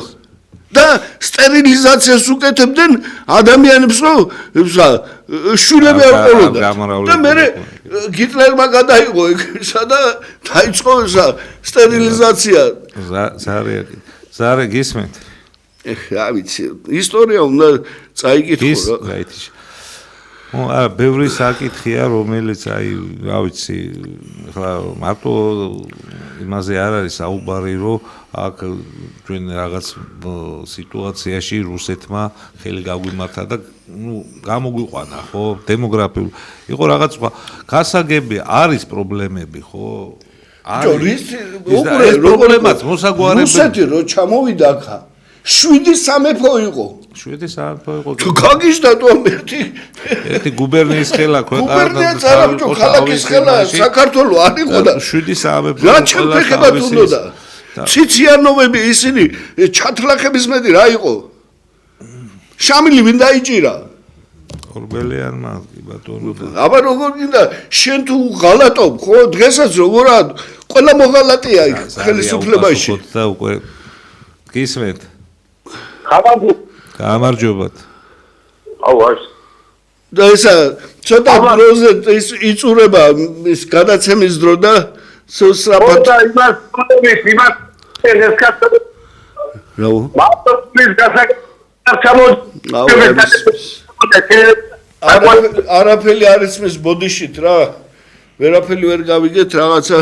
და სტერილიზაციას უკეთებდნენ ადამიანებს რომ შულები არ ყოლოდა და მე გიტლერმა გადაიღო ისა და დაიწყო სტერილიზაცია ზარე გისმენთ რა ვიცი ისტორია უნდა წაიკითხო რა არა ბევრი საკითხია რომელიც აი რა ვიცი ხლა მარტო იმაზე არ არის საუბარი რომ აქ ჩვენ რაღაც სიტუაციაში რუსეთმა ხელი გაგვიმართა და ნუ გამოგვიყვანა ხო დემოგრაფიული იყო რაღაც სხვა გასაგები არის პრობლემები ხო არის პრობლემაც მოსაგვარებელი რუსეთი რო ჩამოვიდა აქა 7 სამეფო იყო 7 სამეფო იყო თუ გაგიჟდა თუ ერთი გუბერნიის ხელა გუბერნია წარაბჭო ქალაქის ხელა საქართველოს არ იყო და 7 სამეფო რა ჩემფეხება თუნდოდა ციციანოვები ისინი ჩათლახების მეტი რა იყო შამილი ვინ დაიჭირა ორბელიანმა კი ბატონო აბა როგორ გინდა შენ თუ ღალატობ ხო დღესაც როგორა ყველა მოღალატია იქ ხელისუფლებაში და უკვე გისმენთ გამარჯობათ აუ აი და ესა ცოტა დროზე იწურება ის გადაცემის დრო და სუსრაფად და იმას ეს კაცო რა მარტოს გასაკეთებად არაფერი არის მის ბოდიშით რა ვერაფერი ვერ გავიგეთ რაღაცა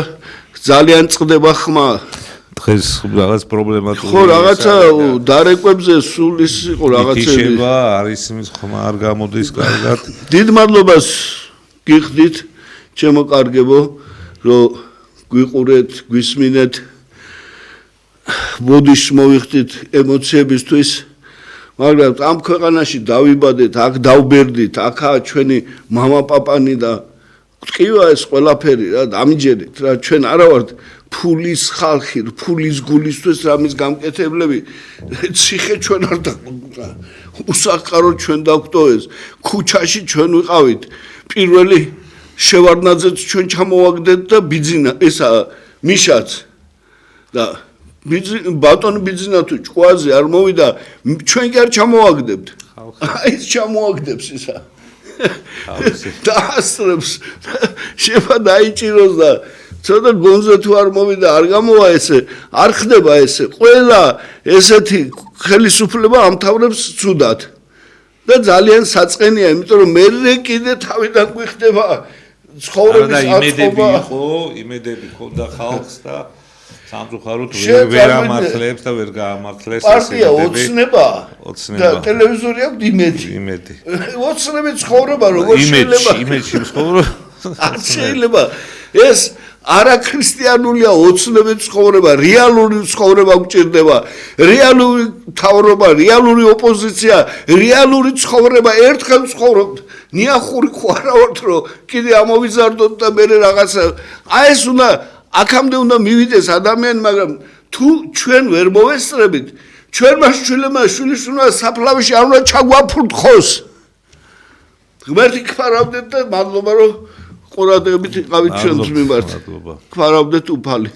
ძალიან წყდება ხმა დღეს რაღაც პრობლემატური ხო რაღაცა დარეკვებზე სულ ის იყო რაღაცები იშება არის მის ხმა არ გამოდის კარგად დიდ მადლობას გიხდით ჩემო კარგებო რომ გვიყურეთ გვისმინეთ ბოდიშს მოვიხდით ემოციებისთვის მაგრამ ამ ქვეყანაში დავიბადეთ აქ დავბერდით აქაა ჩვენი მამაპაპანი და ტყივა ეს ყველაფერი რა დამიჯერეთ რა ჩვენ არა ვართ ფულის ხალხი ფულის გულისთვის რამის გამკეთებლები ციხე ჩვენ არ დაგვყვა უსახკარო ჩვენ დაგვტოვეს ქუჩაში ჩვენ ვიყავით პირველი შევარდნაძეც ჩვენ ჩამოვაგდეთ და ბიძინა ესა მიშაც და ბატონ ბიძინა თუ ჭკვაზე არ მოვიდა ჩვენ კი არ ჩამოვაგდებთ აი ეს ჩამოვაგდებს ისა და ასრებს შეფა დაიჭიროს და ცოტა გონზე თუ არ მოვიდა არ გამოვა ესე არ ხდება ესე ყველა ესეთი ხელისუფლება ამთავრებს ცუდად და ძალიან საწყენია იმიტომ რომ მე კიდე თავიდან გვიხდება ცხოვრების აწყობა იმედები ხო და ხალხს და სამწუხაროდ შენ ვერ წარმოვიდგინე. ამართლებს და ვერ გაამართლეს პარტია ოცნება და ტელევიზორი აქვს იმედი. იმედი. ოცნები ცხოვრება როგორ შეიძლება? იმედში ცხოვრება. არ შეიძლება ეს არაქრისტიანულია ოცნები ცხოვრება, რეალური ცხოვრება გჭირდება, რეალური თავრობა, რეალური ოპოზიცია, რეალური ცხოვრება, ერთხელ ცხოვრობთ. ნიახური ხარ ვართ რომ კიდე ამოვიზარდოთ და მე რაღაცა აი ეს უნდა აქამდე უნდა მივიდეს ადამიანი, მაგრამ თუ ჩვენ ვერ მოვესწრებით, ჩვენმა შვილებმა შვილიშვილმა საფლავში არ უნდა ჩაგვაფურთხოს. ღმერთი გფარავდეთ და მადლობა რომ ყურადღებით იყავით ჩვენს მიმართ. გფარავდეთ უფალი.